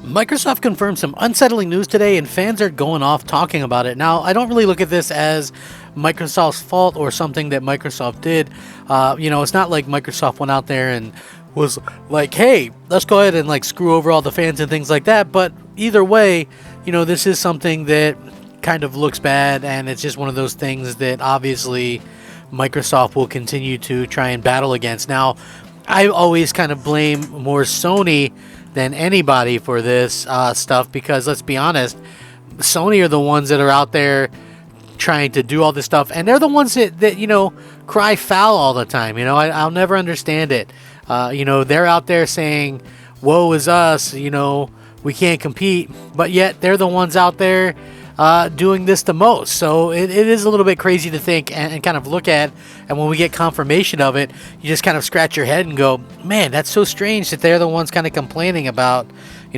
Microsoft confirmed some unsettling news today, and fans are going off talking about it. Now, I don't really look at this as Microsoft's fault or something that Microsoft did. It's not like Microsoft went out there and was like, hey, let's go ahead and like screw over all the fans and things like that. But either way, this is something that kind of looks bad, and it's just one of those things that obviously Microsoft will continue to try and battle against. Now, I always kind of blame more Sony than anybody for this stuff, because let's be honest, Sony are the ones that are out there trying to do all this stuff, and they're the ones that cry foul all the time. I'll never understand it. They're out there saying, woe is us, we can't compete, but yet they're the ones out there doing this the most. So it is a little bit crazy to think and kind of look at, and when we get confirmation of it, you just kind of scratch your head and go, man, that's so strange that they're the ones kind of complaining about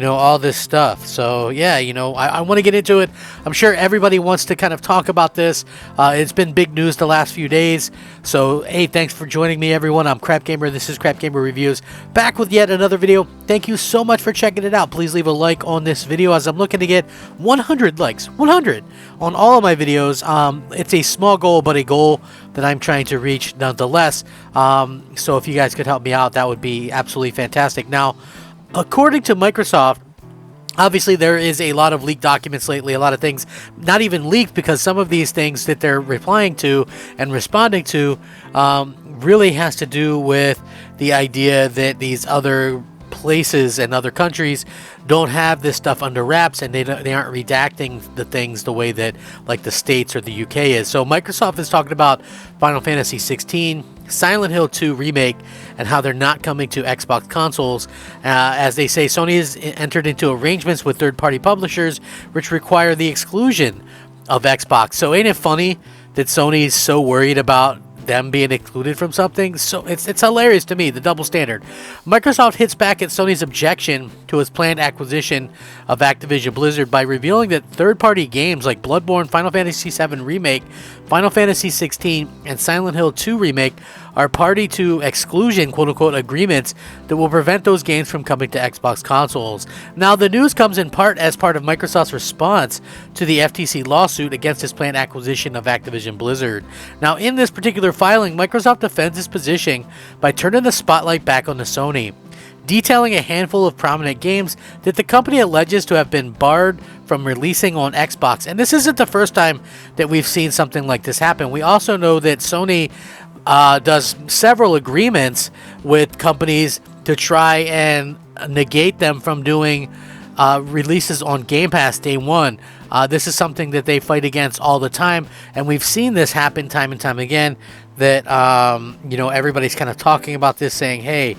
all this stuff. So yeah, I want to get into it. I'm sure everybody wants to kind of talk about this. It's been big news the last few days. So hey, thanks for joining me, everyone. I'm Crap Gamer. This is Crap Gamer Reviews, back with yet another video. Thank you so much for checking it out. Please leave a like on this video, as I'm looking to get 100 likes, 100 on all of my videos. It's a small goal, but a goal that I'm trying to reach nonetheless. So if you guys could help me out, that would be absolutely fantastic. Now, according to Microsoft, obviously there is a lot of leaked documents lately, a lot of things not even leaked, because some of these things that they're replying to and responding to really has to do with the idea that these other places and other countries don't have this stuff under wraps, and they aren't redacting the things the way that like the States or the UK is. So Microsoft is talking about Final Fantasy 16, Silent Hill 2 Remake, and how they're not coming to Xbox consoles. As they say, Sony has entered into arrangements with third-party publishers which require the exclusion of Xbox. So ain't it funny that Sony is so worried about them being excluded from something? So it's hilarious to me, the double standard. Microsoft hits back at Sony's objection to its planned acquisition of Activision Blizzard by revealing that third-party games like Bloodborne, Final Fantasy VII Remake, Final Fantasy 16, and Silent Hill 2 Remake are party to exclusion, quote-unquote, agreements that will prevent those games from coming to Xbox consoles. Now, the news comes in part as part of Microsoft's response to the FTC lawsuit against its planned acquisition of Activision Blizzard. Now, in this particular filing, Microsoft defends its position by turning the spotlight back onto Sony, detailing a handful of prominent games that the company alleges to have been barred from releasing on Xbox. And this isn't the first time that we've seen something like this happen. We also know that Sony does several agreements with companies to try and negate them from doing releases on Game Pass day one. This is something that they fight against all the time, and we've seen this happen time and time again, that everybody's kind of talking about this, saying, hey,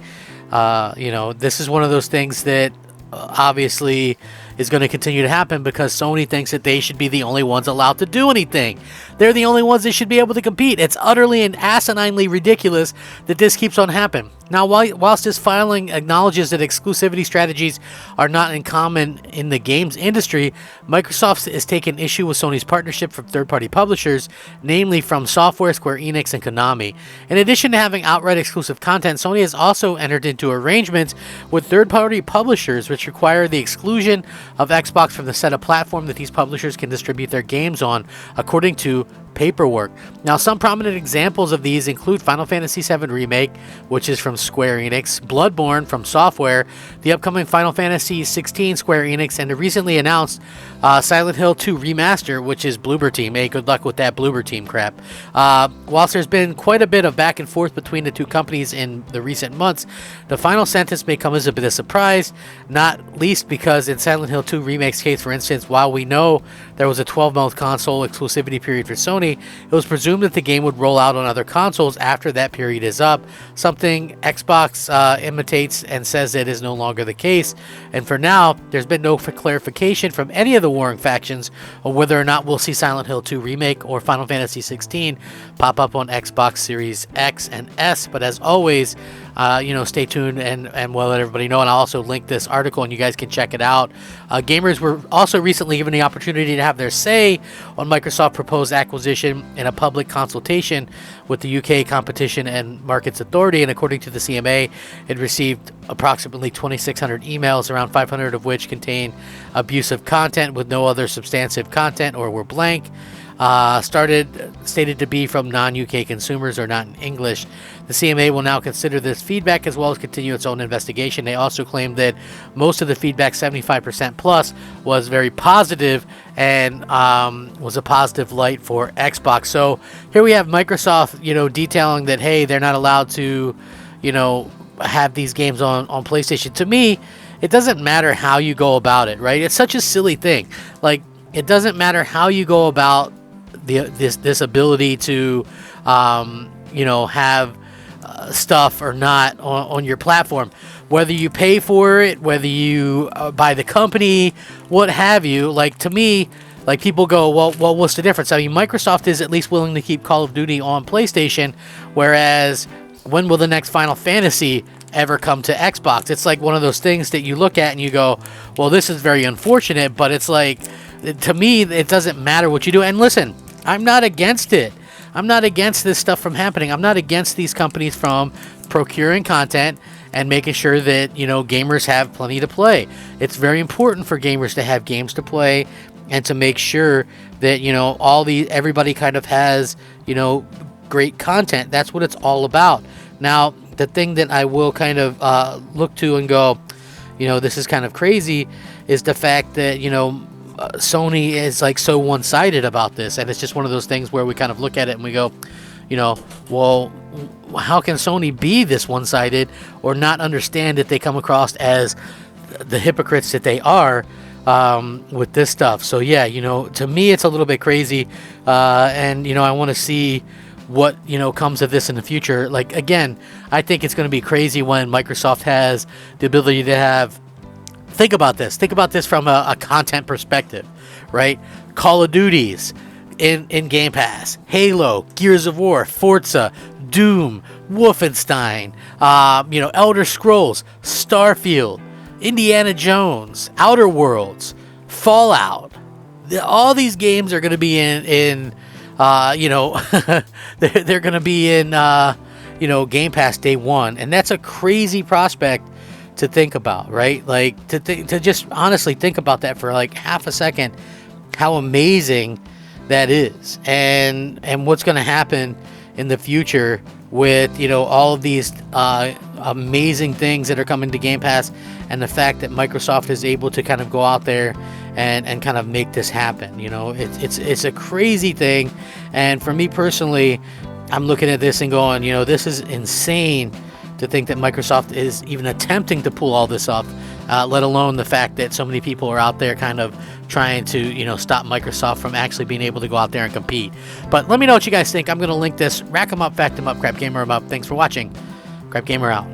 this is one of those things that obviously is going to continue to happen, because Sony thinks that they should be the only ones allowed to do anything. They're the only ones that should be able to compete. It's utterly and asininely ridiculous that this keeps on happening. Now, whilst this filing acknowledges that exclusivity strategies are not uncommon in the games industry, Microsoft is taking issue with Sony's partnership from third-party publishers, namely From Software, Square Enix, and Konami. In addition to having outright exclusive content, Sony has also entered into arrangements with third-party publishers which require the exclusion of Xbox from the set of platform that these publishers can distribute their games on, according to paperwork. Now, some prominent examples of these include Final Fantasy VII Remake, which is from Square Enix, Bloodborne from Software, the upcoming Final Fantasy 16 Square Enix, and the recently announced Silent Hill 2 Remaster, which is Bloober Team. Hey, good luck with that Bloober Team crap. Whilst there's been quite a bit of back and forth between the two companies in the recent months, the final sentence may come as a bit of surprise, not least because in Silent Hill 2 Remake's case, for instance, while we know there was a 12-month console exclusivity period for Sony, it was presumed that the game would roll out on other consoles after that period is up, something Xbox imitates and says it is no longer the case. And for now, there's been no clarification from any of the warring factions on whether or not we'll see Silent Hill 2 Remake or Final Fantasy 16 pop up on Xbox Series X and S. But as always, stay tuned and we'll let everybody know. And I'll also link this article and you guys can check it out. Gamers were also recently given the opportunity to have their say on Microsoft proposed acquisition in a public consultation with the UK Competition and Markets Authority. And according to the CMA, it received approximately 2,600 emails, around 500 of which contained abusive content with no other substantive content or were blank. Stated to be from non-UK consumers or not in English. The CMA will now consider this feedback as well as continue its own investigation. They also claimed that most of the feedback, 75% plus, was very positive and was a positive light for Xbox. So here we have Microsoft, detailing that, hey, they're not allowed to, have these games on PlayStation. To me, it doesn't matter how you go about it, right? It's such a silly thing. Like, it doesn't matter how you go about this ability to have stuff or not on your platform, whether you pay for it, whether you buy the company, what have you. Like, to me, like, people go, well, what's the difference? I mean, Microsoft is at least willing to keep Call of Duty on PlayStation, whereas when will the next Final Fantasy ever come to Xbox? It's like one of those things that you look at and you go, well, this is very unfortunate, but it's like, to me, it doesn't matter what you do. And listen, I'm not against it. I'm not against this stuff from happening. I'm not against these companies from procuring content and making sure that, gamers have plenty to play. It's very important for gamers to have games to play and to make sure that, everybody kind of has, great content. That's what it's all about. Now, the thing that I will kind of look to and go, this is kind of crazy, is the fact that, Sony is like so one-sided about this, and it's just one of those things where we kind of look at it and we go, well, how can Sony be this one-sided or not understand that they come across as the hypocrites that they are with this stuff? So yeah, to me it's a little bit crazy, and I want to see what comes of this in the future. Like, again, I think it's going to be crazy when Microsoft has the ability to have. Think about this from a content perspective, right? Call of Duties in Game Pass, Halo, Gears of War, Forza, Doom, Wolfenstein, Elder Scrolls, Starfield, Indiana Jones, Outer Worlds, Fallout. All these games are going to be in they're going to be in Game Pass day one, and that's a crazy prospect to think about, right? Like, to just honestly think about that for like half a second, how amazing that is, and what's going to happen in the future with all of these amazing things that are coming to Game Pass, and the fact that Microsoft is able to kind of go out there and kind of make this happen. It's a crazy thing, and for me personally, I'm looking at this and going, this is insane to think that Microsoft is even attempting to pull all this up, let alone the fact that so many people are out there kind of trying to, stop Microsoft from actually being able to go out there and compete. But let me know what you guys think. I'm going to link this. Rack 'em up, fact 'em up, Crap Gamer 'em up. Thanks for watching. Crap Gamer out.